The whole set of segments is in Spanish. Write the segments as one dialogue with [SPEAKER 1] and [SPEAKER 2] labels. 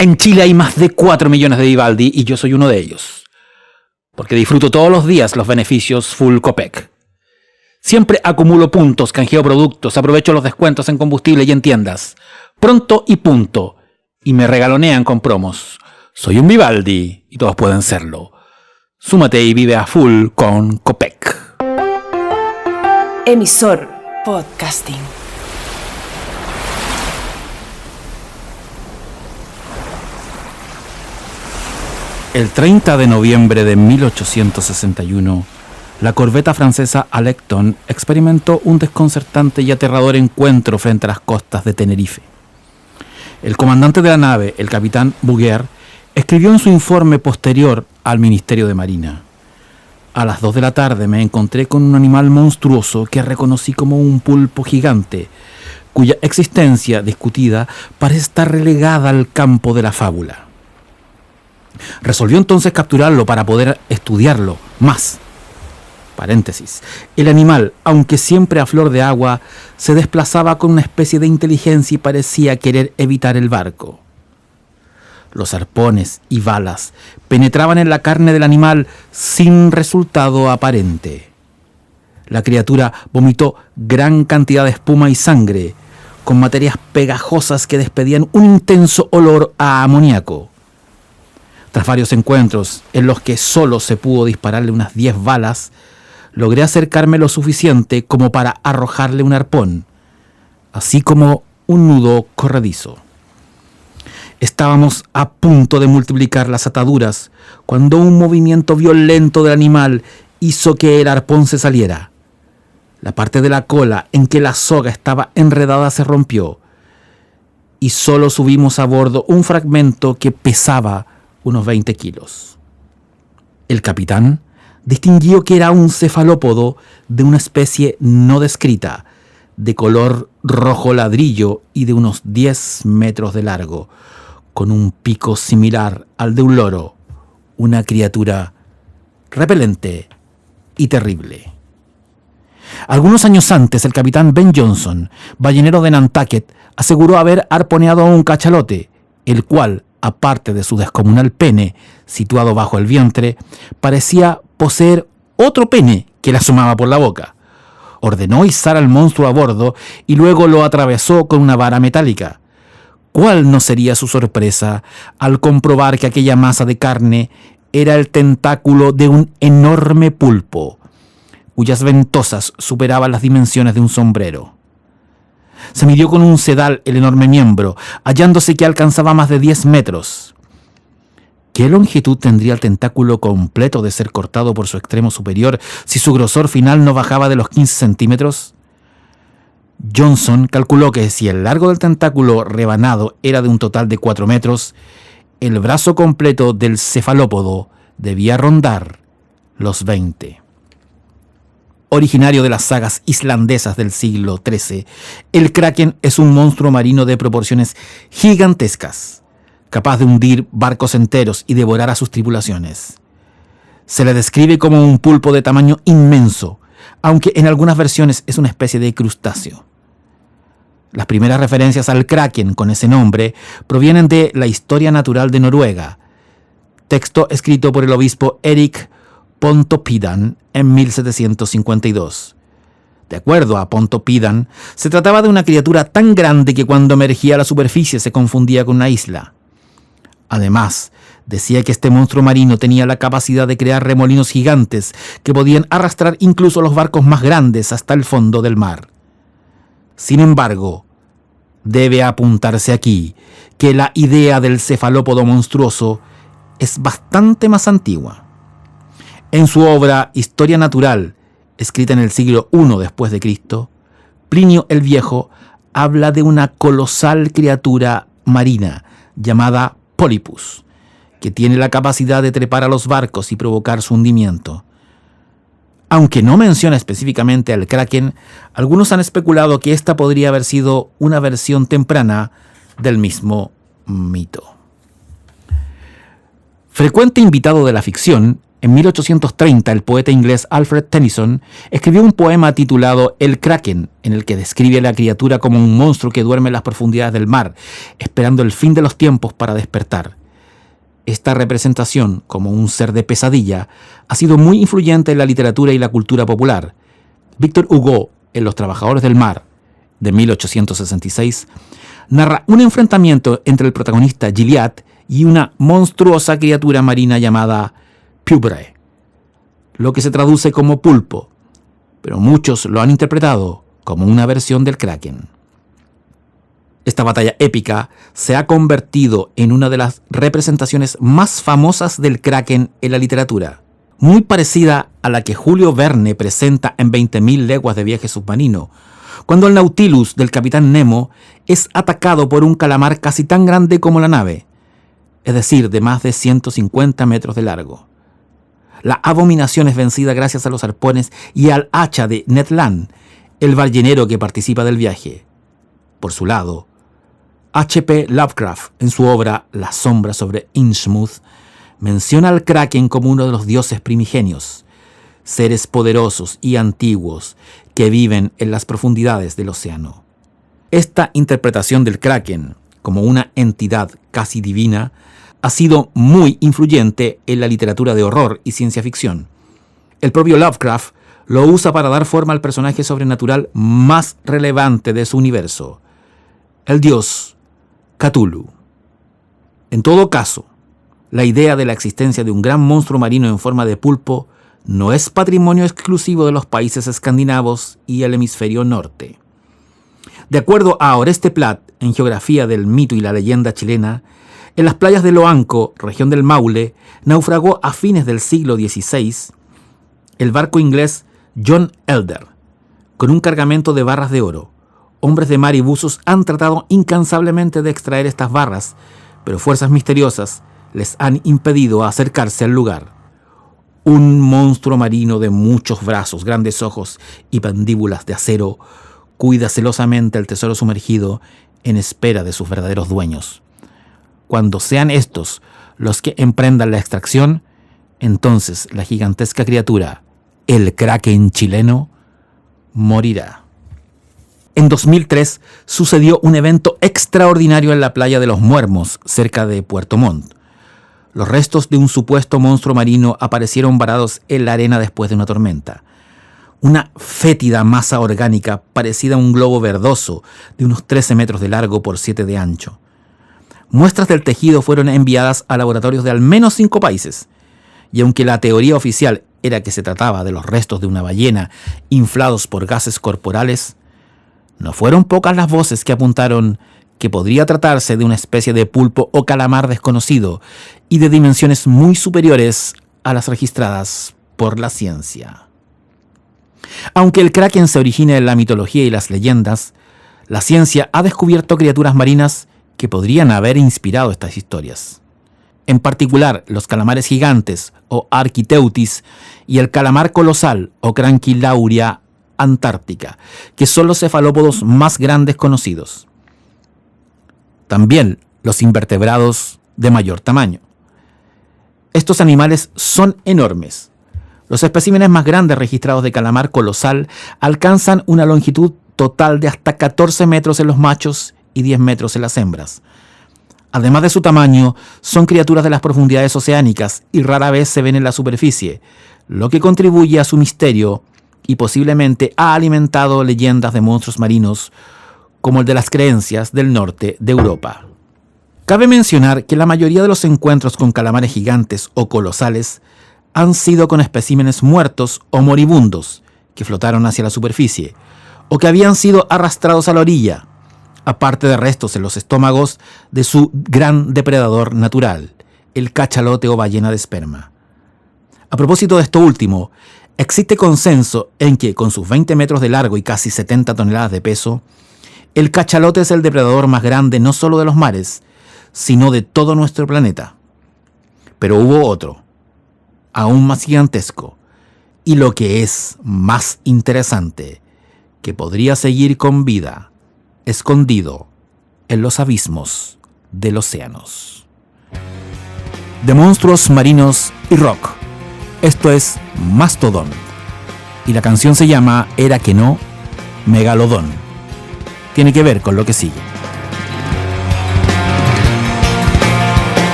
[SPEAKER 1] En Chile hay más de 4 millones de Vivaldi y yo soy uno de ellos, porque disfruto todos los días los beneficios Full Copec. Siempre acumulo puntos, canjeo productos, aprovecho los descuentos en combustible y en tiendas. Pronto y punto. Y me regalonean con promos. Soy un Vivaldi y todos pueden serlo. Súmate y vive a full con Copec.
[SPEAKER 2] Emisor Podcasting.
[SPEAKER 1] El 30 de noviembre de 1861, la corbeta francesa Alecton experimentó un desconcertante y aterrador encuentro frente a las costas de Tenerife. El comandante de la nave, el capitán Bouguer, escribió en su informe posterior al Ministerio de Marina: a las 2 de la tarde me encontré con un animal monstruoso que reconocí como un pulpo gigante, cuya existencia discutida parece estar relegada al campo de la fábula. Resolvió entonces capturarlo para poder estudiarlo más. Paréntesis. El animal, aunque siempre a flor de agua, se desplazaba con una especie de inteligencia y parecía querer evitar el barco. Los arpones y balas penetraban en la carne del animal sin resultado aparente. La criatura vomitó gran cantidad de espuma y sangre, con materias pegajosas que despedían un intenso olor a amoníaco. Tras varios encuentros en los que solo se pudo dispararle unas 10 balas, logré acercarme lo suficiente como para arrojarle un arpón, así como un nudo corredizo. Estábamos a punto de multiplicar las ataduras cuando un movimiento violento del animal hizo que el arpón se saliera. La parte de la cola en que la soga estaba enredada se rompió y solo subimos a bordo un fragmento que pesaba unos 20 kilos. El capitán distinguió que era un cefalópodo de una especie no descrita, de color rojo ladrillo y de unos 10 metros de largo, con un pico similar al de un loro, una criatura repelente y terrible. Algunos años antes, el capitán Ben Johnson, ballenero de Nantucket, aseguró haber arponeado a un cachalote, el cual, aparte de su descomunal pene situado bajo el vientre, parecía poseer otro pene que le asomaba por la boca. Ordenó izar al monstruo a bordo y luego lo atravesó con una vara metálica. ¿Cuál no sería su sorpresa al comprobar que aquella masa de carne era el tentáculo de un enorme pulpo, cuyas ventosas superaban las dimensiones de un sombrero? Se midió con un sedal el enorme miembro, hallándose que alcanzaba más de 10 metros. ¿Qué longitud tendría el tentáculo completo de ser cortado por su extremo superior si su grosor final no bajaba de los 15 centímetros? Johnson calculó que si el largo del tentáculo rebanado era de un total de 4 metros, el brazo completo del cefalópodo debía rondar los 20. Originario de las sagas islandesas del siglo XIII, el kraken es un monstruo marino de proporciones gigantescas, capaz de hundir barcos enteros y devorar a sus tripulaciones. Se le describe como un pulpo de tamaño inmenso, aunque en algunas versiones es una especie de crustáceo. Las primeras referencias al kraken con ese nombre provienen de la Historia Natural de Noruega, texto escrito por el obispo Erik Pontoppidan en 1752. De acuerdo a Pontoppidan, se trataba de una criatura tan grande que cuando emergía a la superficie se confundía con una isla. Además, decía que este monstruo marino tenía la capacidad de crear remolinos gigantes que podían arrastrar incluso los barcos más grandes hasta el fondo del mar. Sin embargo, debe apuntarse aquí que la idea del cefalópodo monstruoso es bastante más antigua. En su obra Historia Natural, escrita en el siglo I después de Cristo, Plinio el Viejo habla de una colosal criatura marina llamada Polypus, que tiene la capacidad de trepar a los barcos y provocar su hundimiento. Aunque no menciona específicamente al kraken, algunos han especulado que esta podría haber sido una versión temprana del mismo mito. Frecuente invitado de la ficción, En 1830, el poeta inglés Alfred Tennyson escribió un poema titulado El Kraken, en el que describe a la criatura como un monstruo que duerme en las profundidades del mar, esperando el fin de los tiempos para despertar. Esta representación, como un ser de pesadilla, ha sido muy influyente en la literatura y la cultura popular. Victor Hugo, en Los Trabajadores del Mar, de 1866, narra un enfrentamiento entre el protagonista Gilliatt y una monstruosa criatura marina llamada Pieuvre, lo que se traduce como pulpo, pero muchos lo han interpretado como una versión del Kraken. Esta batalla épica se ha convertido en una de las representaciones más famosas del Kraken en la literatura, muy parecida a la que Julio Verne presenta en 20.000 leguas de viaje submarino, cuando el Nautilus del Capitán Nemo es atacado por un calamar casi tan grande como la nave, es decir, de más de 150 metros de largo. La abominación es vencida gracias a los arpones y al hacha de Ned Land, el ballenero que participa del viaje. Por su lado, H.P. Lovecraft, en su obra La sombra sobre Innsmouth, menciona al Kraken como uno de los dioses primigenios, seres poderosos y antiguos que viven en las profundidades del océano. Esta interpretación del Kraken como una entidad casi divina ha sido muy influyente en la literatura de horror y ciencia ficción. El propio Lovecraft lo usa para dar forma al personaje sobrenatural más relevante de su universo, el dios Cthulhu. En todo caso, la idea de la existencia de un gran monstruo marino en forma de pulpo no es patrimonio exclusivo de los países escandinavos y el hemisferio norte. De acuerdo a Oreste Plat, en Geografía del mito y la leyenda chilena, en las playas de Loanco, región del Maule, naufragó a fines del siglo XVI el barco inglés John Elder, con un cargamento de barras de oro. Hombres de mar y buzos han tratado incansablemente de extraer estas barras, pero fuerzas misteriosas les han impedido acercarse al lugar. Un monstruo marino de muchos brazos, grandes ojos y mandíbulas de acero cuida celosamente el tesoro sumergido en espera de sus verdaderos dueños. Cuando sean estos los que emprendan la extracción, entonces la gigantesca criatura, el Kraken chileno, morirá. En 2003 sucedió un evento extraordinario en la playa de Los Muermos, cerca de Puerto Montt. Los restos de un supuesto monstruo marino aparecieron varados en la arena después de una tormenta. Una fétida masa orgánica parecida a un globo verdoso de unos 13 metros de largo por 7 de ancho. Muestras del tejido fueron enviadas a laboratorios de al menos 5 países, y aunque la teoría oficial era que se trataba de los restos de una ballena inflados por gases corporales, no fueron pocas las voces que apuntaron que podría tratarse de una especie de pulpo o calamar desconocido y de dimensiones muy superiores a las registradas por la ciencia. Aunque el Kraken se origina en la mitología y las leyendas, la ciencia ha descubierto criaturas marinas que podrían haber inspirado estas historias. En particular, los calamares gigantes o Architeuthis y el calamar colosal o Cranquilauria antártica, que son los cefalópodos más grandes conocidos. También los invertebrados de mayor tamaño. Estos animales son enormes. Los especímenes más grandes registrados de calamar colosal alcanzan una longitud total de hasta 14 metros en los machos y 10 metros en las hembras. Además de su tamaño, son criaturas de las profundidades oceánicas y rara vez se ven en la superficie, lo que contribuye a su misterio y posiblemente ha alimentado leyendas de monstruos marinos como el de las creencias del norte de Europa. Cabe mencionar que la mayoría de los encuentros con calamares gigantes o colosales han sido con especímenes muertos o moribundos que flotaron hacia la superficie o que habían sido arrastrados a la orilla, aparte de restos en los estómagos de su gran depredador natural, el cachalote o ballena de esperma. A propósito de esto último, existe consenso en que, con sus 20 metros de largo y casi 70 toneladas de peso, el cachalote es el depredador más grande no solo de los mares, sino de todo nuestro planeta. Pero hubo otro, aún más gigantesco, y lo que es más interesante, que podría seguir con vida, escondido en los abismos de los océanos. De monstruos marinos y rock, Esto es Mastodon. Y la canción se llama Era que no, Megalodón. Tiene que ver con lo que sigue.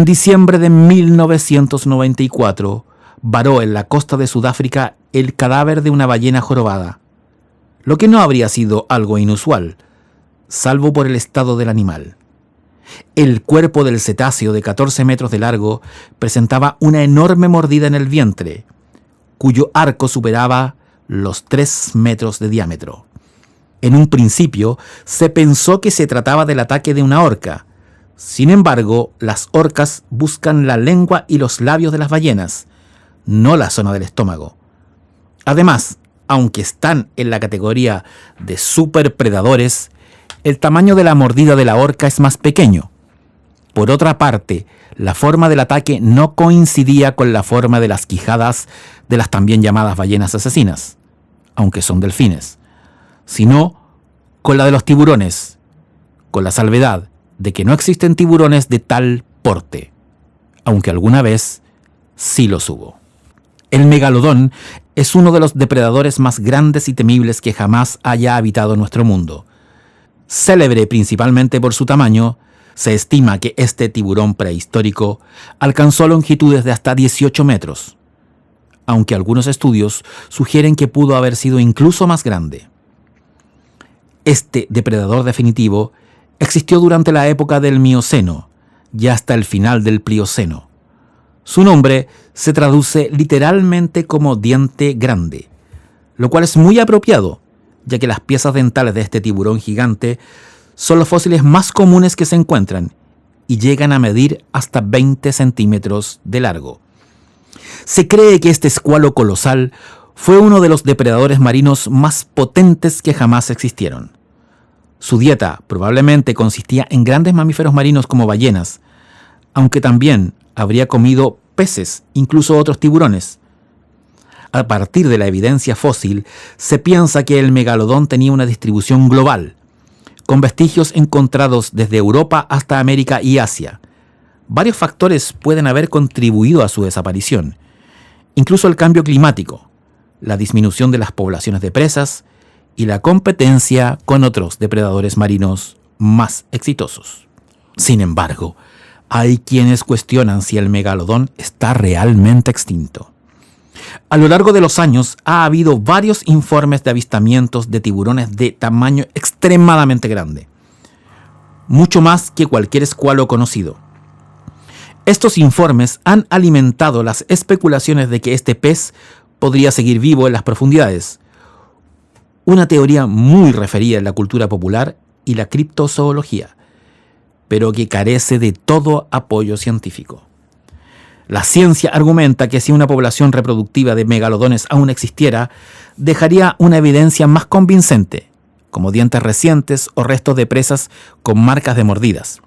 [SPEAKER 1] En diciembre de 1994, varó en la costa de Sudáfrica el cadáver de una ballena jorobada, lo que no habría sido algo inusual, salvo por el estado del animal. El cuerpo del cetáceo de 14 metros de largo presentaba una enorme mordida en el vientre, cuyo arco superaba los 3 metros de diámetro. En un principio se pensó que se trataba del ataque de una orca. Sin embargo, las orcas buscan la lengua y los labios de las ballenas, no la zona del estómago. Además, aunque están en la categoría de superpredadores, el tamaño de la mordida de la orca es más pequeño. Por otra parte, la forma del ataque no coincidía con la forma de las quijadas de las también llamadas ballenas asesinas, aunque son delfines, sino con la de los tiburones, con la salvedad de que no existen tiburones de tal porte, aunque alguna vez sí los hubo. El megalodón es uno de los depredadores más grandes y temibles que jamás haya habitado nuestro mundo. Célebre principalmente por su tamaño, se estima que este tiburón prehistórico alcanzó longitudes de hasta 18 metros, aunque algunos estudios sugieren que pudo haber sido incluso más grande. Este depredador definitivo existió durante la época del Mioceno y hasta el final del Plioceno. Su nombre se traduce literalmente como diente grande, lo cual es muy apropiado, ya que las piezas dentales de este tiburón gigante son los fósiles más comunes que se encuentran y llegan a medir hasta 20 centímetros de largo. Se cree que este escualo colosal fue uno de los depredadores marinos más potentes que jamás existieron. Su dieta probablemente consistía en grandes mamíferos marinos como ballenas, aunque también habría comido peces, incluso otros tiburones. A partir de la evidencia fósil, se piensa que el megalodón tenía una distribución global, con vestigios encontrados desde Europa hasta América y Asia. Varios factores pueden haber contribuido a su desaparición, incluso el cambio climático, la disminución de las poblaciones de presas y la competencia con otros depredadores marinos más exitosos. Sin embargo, hay quienes cuestionan si el megalodón está realmente extinto. A lo largo de los años ha habido varios informes de avistamientos de tiburones de tamaño extremadamente grande, mucho más que cualquier escualo conocido. Estos informes han alimentado las especulaciones de que este pez podría seguir vivo en las profundidades, una teoría muy referida en la cultura popular y la criptozoología, pero que carece de todo apoyo científico. La ciencia argumenta que si una población reproductiva de megalodones aún existiera, dejaría una evidencia más convincente, como dientes recientes o restos de presas con marcas de mordidas.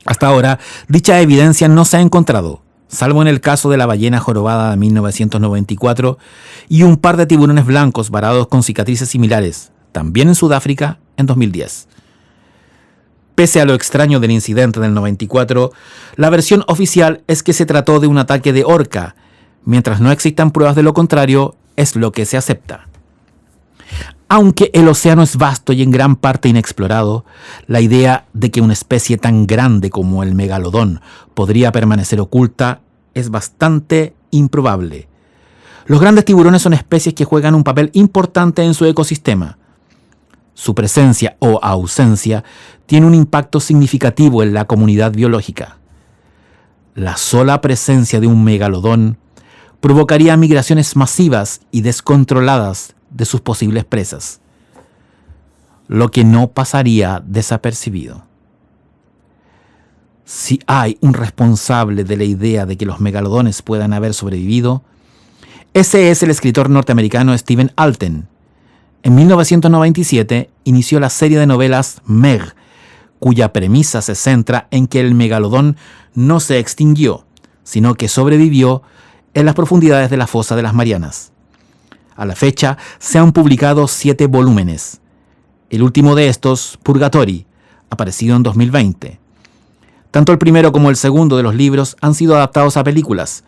[SPEAKER 1] Hasta ahora, dicha evidencia no se ha encontrado, salvo en el caso de la ballena jorobada de 1994 y un par de tiburones blancos varados con cicatrices similares, también en Sudáfrica, en 2010. Pese a lo extraño del incidente del 94, la versión oficial es que se trató de un ataque de orca. Mientras no existan pruebas de lo contrario, es lo que se acepta. Aunque el océano es vasto y en gran parte inexplorado, la idea de que una especie tan grande como el megalodón podría permanecer oculta es bastante improbable. Los grandes tiburones son especies que juegan un papel importante en su ecosistema. Su presencia o ausencia tiene un impacto significativo en la comunidad biológica. La sola presencia de un megalodón provocaría migraciones masivas y descontroladas de sus posibles presas, lo que no pasaría desapercibido. Si hay un responsable de la idea de que los megalodones puedan haber sobrevivido, ese es el escritor norteamericano Stephen Alten. En 1997 inició la serie de novelas Meg, cuya premisa se centra en que el megalodón no se extinguió, sino que sobrevivió en las profundidades de la fosa de las Marianas. A la fecha se han publicado 7 volúmenes. El último de estos, Purgatory, aparecido en 2020. Tanto el primero como el segundo de los libros han sido adaptados a películas,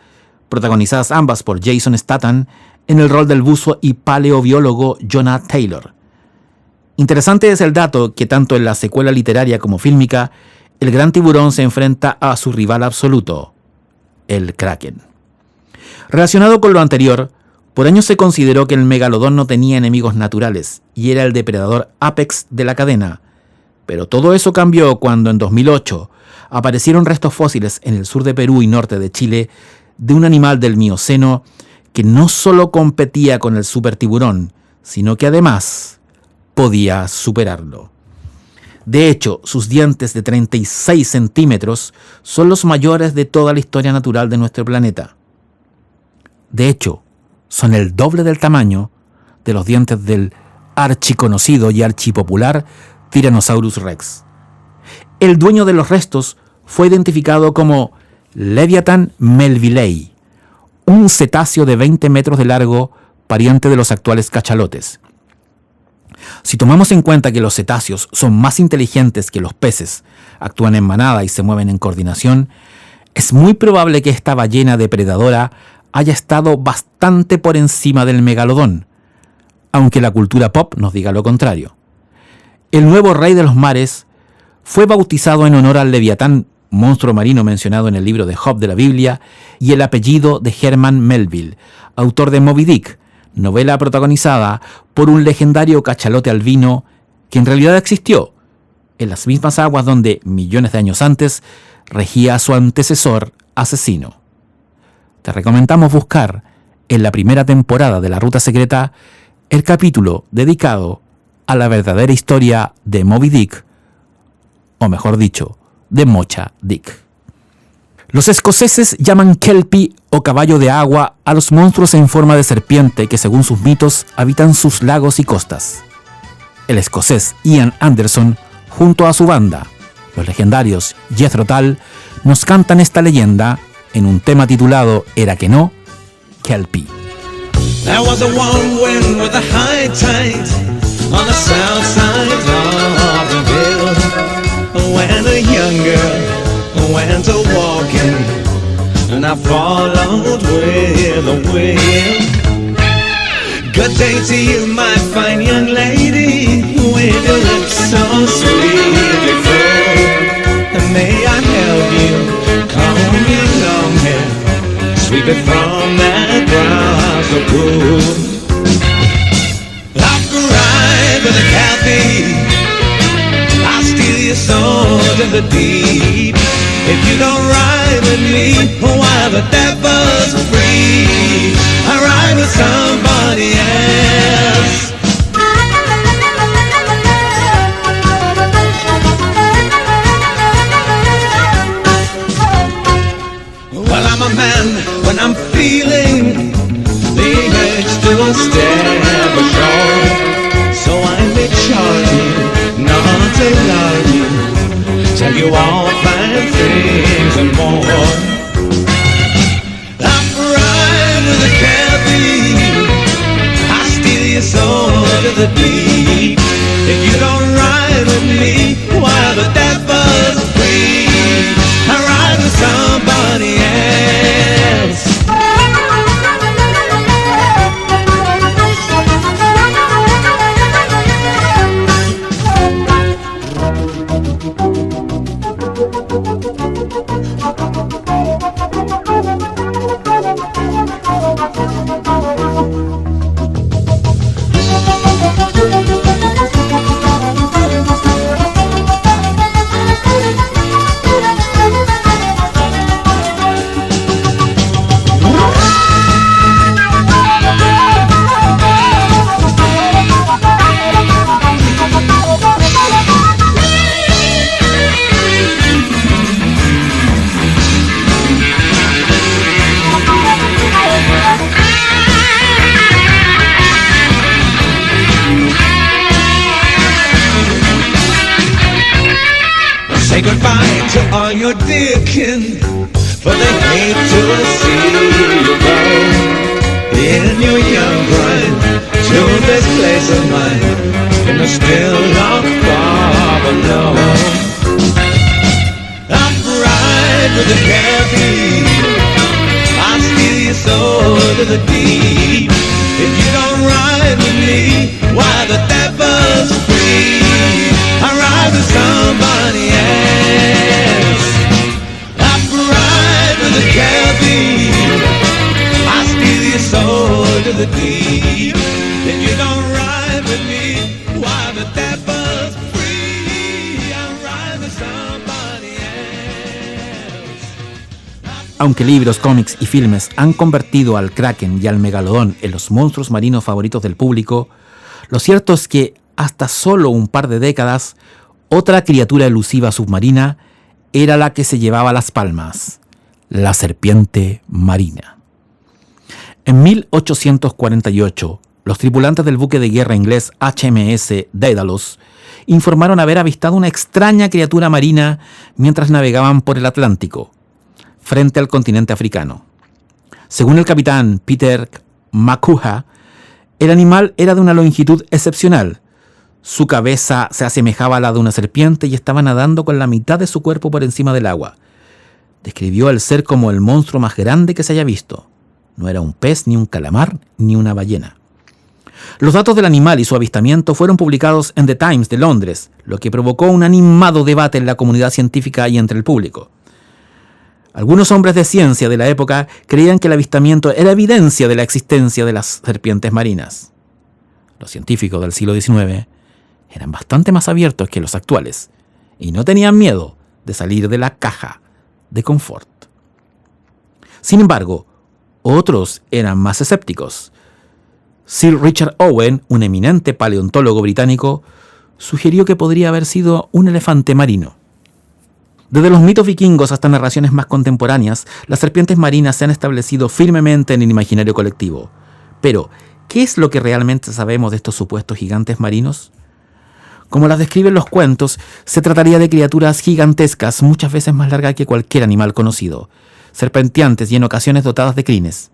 [SPEAKER 1] protagonizadas ambas por Jason Statham en el rol del buzo y paleobiólogo Jonah Taylor. Interesante es el dato que tanto en la secuela literaria como fílmica, el gran tiburón se enfrenta a su rival absoluto, el Kraken. Relacionado con lo anterior, por años se consideró que el megalodón no tenía enemigos naturales y era el depredador apex de la cadena, pero todo eso cambió cuando en 2008 aparecieron restos fósiles en el sur de Perú y norte de Chile de un animal del Mioceno que no solo competía con el supertiburón, sino que además podía superarlo. De hecho, sus dientes de 36 centímetros son los mayores de toda la historia natural de nuestro planeta. De hecho, son el doble del tamaño de los dientes del archiconocido y archipopular Tyrannosaurus rex. El dueño de los restos fue identificado como Leviathan melvillei, un cetáceo de 20 metros de largo, pariente de los actuales cachalotes. Si tomamos en cuenta que los cetáceos son más inteligentes que los peces, actúan en manada y se mueven en coordinación, es muy probable que esta ballena depredadora haya estado bastante por encima del megalodón, aunque la cultura pop nos diga lo contrario. El nuevo rey de los mares fue bautizado en honor al Leviatán, monstruo marino mencionado en el libro de Job de la Biblia, y el apellido de Herman Melville, autor de Moby Dick, novela protagonizada por un legendario cachalote albino que en realidad existió en las mismas aguas donde, millones de años antes, regía a su antecesor asesino. Te recomendamos buscar en la primera temporada de La Ruta Secreta el capítulo dedicado a la verdadera historia de Moby Dick, o mejor dicho, de Mocha Dick. Los escoceses llaman kelpie o caballo de agua a los monstruos en forma de serpiente que, según sus mitos, habitan sus lagos y costas. El escocés Ian Anderson, junto a su banda, los legendarios Jethro Tull, nos cantan esta leyenda en un tema titulado Era que no, Kelpie.
[SPEAKER 3] There was a warm wind with a high tide on the south side of the hill, when a young girl went a walking, and I followed with the wind. Good day to you, my fine young lady, with your lips so sweetly full. And may I help you comb your long hair, sweep it from that brow so cool. I'll ride with a Kathy, I'll steal your soul to the deep. If you don't ride with me, why the devil's free? I ride with somebody else. Well, I'm a man when I'm feeling the urge to step ashore, so I may charge you, not to love you, tell you all fine things and more. I'm riding with a Kathy, I steal your soul to the deep. If you don't ride with me, why the devil's free? I ride with somebody else. Say goodbye to all your dear kin, for they hate to see you go in your young pride to this place of mine in the still not far below. I'll ride with the Kathy, I'll steal your soul to the deep. If you don't ride with me, why the devil's free? I ride with somebody else. I ride with a Kathy, I steal your soul to the deep. If you don't ride with me, why the devil's free? I ride with somebody else.
[SPEAKER 1] Aunque libros, cómics y filmes han convertido al kraken y al megalodón en los monstruos marinos favoritos del público, lo cierto es que hasta solo un par de décadas, otra criatura elusiva submarina era la que se llevaba las palmas, la serpiente marina. En 1848, los tripulantes del buque de guerra inglés HMS Daedalus informaron haber avistado una extraña criatura marina mientras navegaban por el Atlántico, frente al continente africano. Según el capitán Peter Makuha, el animal era de una longitud excepcional. Su cabeza se asemejaba a la de una serpiente y estaba nadando con la mitad de su cuerpo por encima del agua. Describió al ser como el monstruo más grande que se haya visto. No era un pez, ni un calamar, ni una ballena. Los datos del animal y su avistamiento fueron publicados en The Times de Londres, lo que provocó un animado debate en la comunidad científica y entre el público. Algunos hombres de ciencia de la época creían que el avistamiento era evidencia de la existencia de las serpientes marinas. Los científicos del siglo XIX eran bastante más abiertos que los actuales y no tenían miedo de salir de la caja de confort. Sin embargo, otros eran más escépticos. Sir Richard Owen, un eminente paleontólogo británico, sugirió que podría haber sido un elefante marino. Desde los mitos vikingos hasta narraciones más contemporáneas, las serpientes marinas se han establecido firmemente en el imaginario colectivo. Pero, ¿qué es lo que realmente sabemos de estos supuestos gigantes marinos? Como las describen los cuentos, se trataría de criaturas gigantescas, muchas veces más largas que cualquier animal conocido, serpenteantes y en ocasiones dotadas de crines.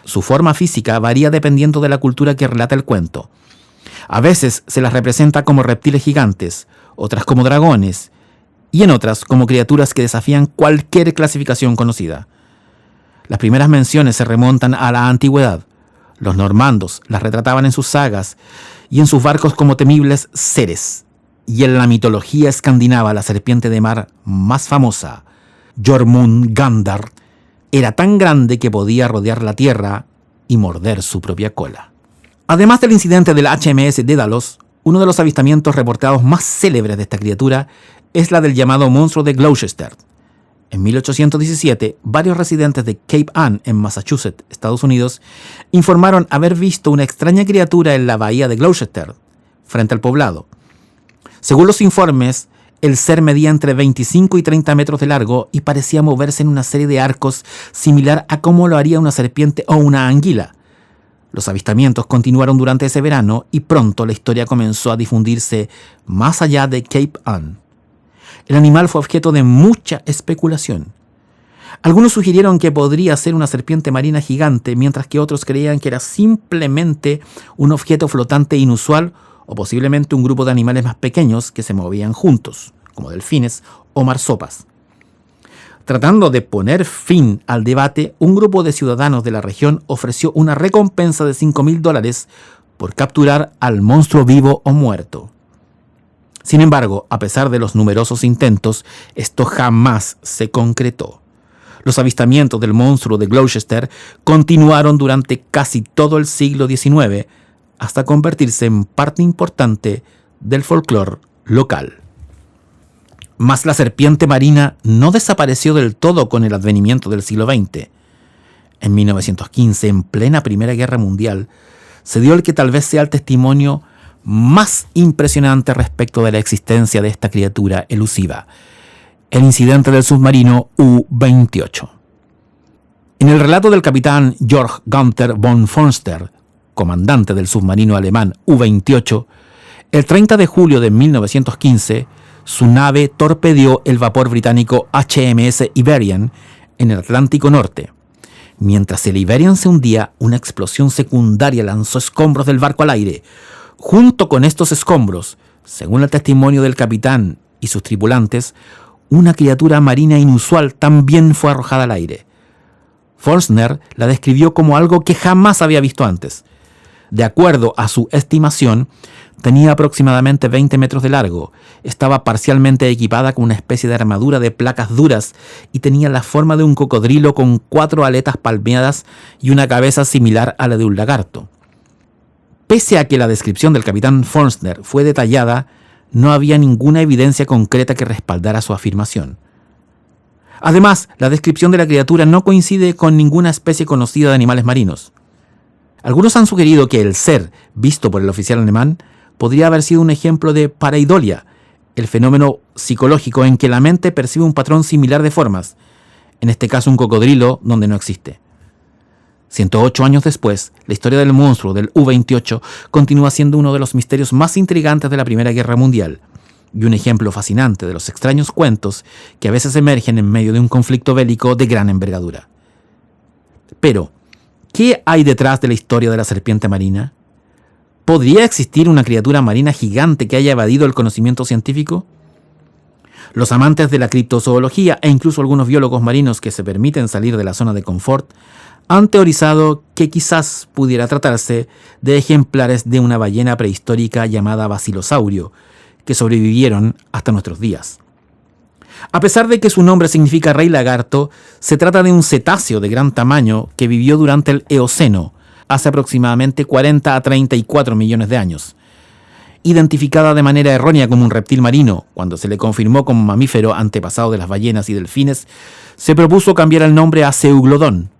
[SPEAKER 1] Su forma física varía dependiendo de la cultura que relata el cuento. A veces se las representa como reptiles gigantes, otras como dragones, y en otras como criaturas que desafían cualquier clasificación conocida. Las primeras menciones se remontan a la antigüedad. Los normandos las retrataban en sus sagas y en sus barcos como temibles seres. Y en la mitología escandinava, la serpiente de mar más famosa, Jormungandr, era tan grande que podía rodear la tierra y morder su propia cola. Además del incidente del HMS Daedalus, uno de los avistamientos reportados más célebres de esta criatura es la del llamado monstruo de Gloucester. En 1817, varios residentes de Cape Ann, en Massachusetts, Estados Unidos, informaron haber visto una extraña criatura en la bahía de Gloucester, frente al poblado. Según los informes, el ser medía entre 25 y 30 metros de largo y parecía moverse en una serie de arcos similar a cómo lo haría una serpiente o una anguila. Los avistamientos continuaron durante ese verano y pronto la historia comenzó a difundirse más allá de Cape Ann. El animal fue objeto de mucha especulación. Algunos sugirieron que podría ser una serpiente marina gigante, mientras que otros creían que era simplemente un objeto flotante inusual o posiblemente un grupo de animales más pequeños que se movían juntos, como delfines o marsopas. Tratando de poner fin al debate, un grupo de ciudadanos de la región ofreció una recompensa de $5,000 por capturar al monstruo vivo o muerto. Sin embargo, a pesar de los numerosos intentos, esto jamás se concretó. Los avistamientos del monstruo de Gloucester continuaron durante casi todo el siglo XIX, hasta convertirse en parte importante del folclore local. Mas la serpiente marina no desapareció del todo con el advenimiento del siglo XX. En 1915, en plena Primera Guerra Mundial, se dio el que tal vez sea el testimonio más impresionante respecto de la existencia de esta criatura elusiva, el incidente del submarino U-28. En el relato del capitán Georg Gunther von Forster, comandante del submarino alemán U-28, el 30 de julio de 1915, su nave torpedeó el vapor británico HMS Iberian en el Atlántico Norte. Mientras el Iberian se hundía, una explosión secundaria lanzó escombros del barco al aire. Junto con estos escombros, según el testimonio del capitán y sus tripulantes, una criatura marina inusual también fue arrojada al aire. Forstner la describió como algo que jamás había visto antes. De acuerdo a su estimación, tenía aproximadamente 20 metros de largo, estaba parcialmente equipada con una especie de armadura de placas duras y tenía la forma de un cocodrilo con 4 aletas palmeadas y una cabeza similar a la de un lagarto. Pese a que la descripción del capitán Forstner fue detallada, no había ninguna evidencia concreta que respaldara su afirmación. Además, la descripción de la criatura no coincide con ninguna especie conocida de animales marinos. Algunos han sugerido que el ser visto por el oficial alemán podría haber sido un ejemplo de pareidolia, el fenómeno psicológico en que la mente percibe un patrón similar de formas, en este caso un cocodrilo donde no existe. 108 años después, la historia del monstruo del U-28 continúa siendo uno de los misterios más intrigantes de la Primera Guerra Mundial. y un ejemplo fascinante de los extraños cuentos que a veces emergen en medio de un conflicto bélico de gran envergadura. Pero, ¿qué hay detrás de la historia de la serpiente marina? ¿Podría existir una criatura marina gigante que haya evadido el conocimiento científico? Los amantes de la criptozoología e incluso algunos biólogos marinos que se permiten salir de la zona de confort han teorizado que quizás pudiera tratarse de ejemplares de una ballena prehistórica llamada Basilosauro, que sobrevivieron hasta nuestros días. A pesar de que su nombre significa rey lagarto, se trata de un cetáceo de gran tamaño que vivió durante el Eoceno, hace aproximadamente 40 a 34 millones de años. Identificada de manera errónea como un reptil marino, cuando se le confirmó como mamífero antepasado de las ballenas y delfines, se propuso cambiar el nombre a Zeuglodon,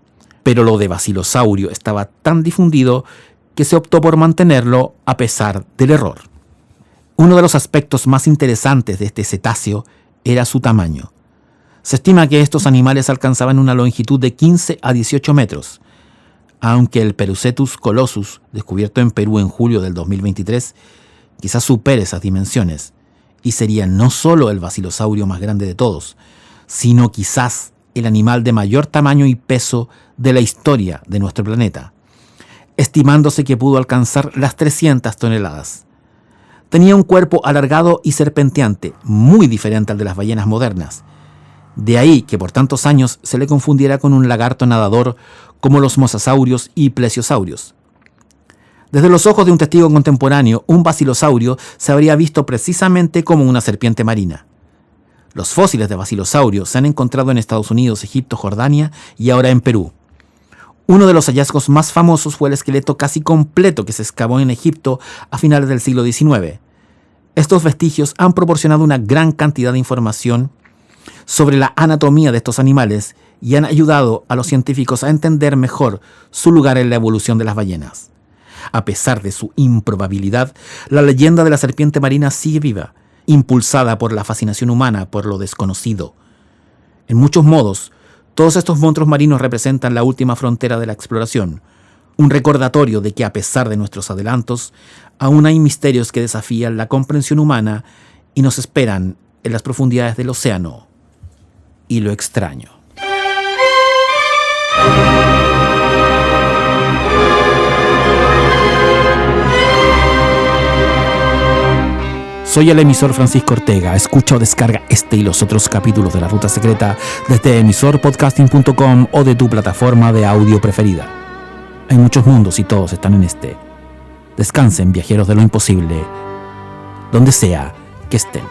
[SPEAKER 1] pero lo de Basilosauro estaba tan difundido que se optó por mantenerlo a pesar del error. Uno de los aspectos más interesantes de este cetáceo era su tamaño. Se estima que estos animales alcanzaban una longitud de 15 a 18 metros, aunque el Perucetus colossus, descubierto en Perú en julio del 2023, quizás supere esas dimensiones, y sería no solo el basilosaurio más grande de todos, sino quizás el animal de mayor tamaño y peso de la historia de nuestro planeta, estimándose que pudo alcanzar las 300 toneladas. Tenía un cuerpo alargado y serpenteante, muy diferente al de las ballenas modernas. De ahí que por tantos años se le confundiera con un lagarto nadador como los mosasaurios y plesiosaurios. Desde los ojos de un testigo contemporáneo, un basilosaurio se habría visto precisamente como una serpiente marina. Los fósiles de basilosaurio se han encontrado en Estados Unidos, Egipto, Jordania y ahora en Perú. Uno de los hallazgos más famosos fue el esqueleto casi completo que se excavó en Egipto a finales del siglo XIX. Estos vestigios han proporcionado una gran cantidad de información sobre la anatomía de estos animales y han ayudado a los científicos a entender mejor su lugar en la evolución de las ballenas. A pesar de su improbabilidad, la leyenda de la serpiente marina sigue viva, impulsada por la fascinación humana por lo desconocido. En muchos modos, todos estos monstruos marinos representan la última frontera de la exploración, un recordatorio de que a pesar de nuestros adelantos, aún hay misterios que desafían la comprensión humana y nos esperan en las profundidades del océano y lo extraño. Soy el emisor Francisco Ortega. Escucha o descarga este y los otros capítulos de La Ruta Secreta desde emisorpodcasting.com o de tu plataforma de audio preferida. Hay muchos mundos y todos están en este. Descansen, viajeros de lo imposible, donde sea que estén.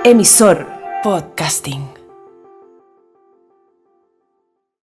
[SPEAKER 2] Emisor Podcasting.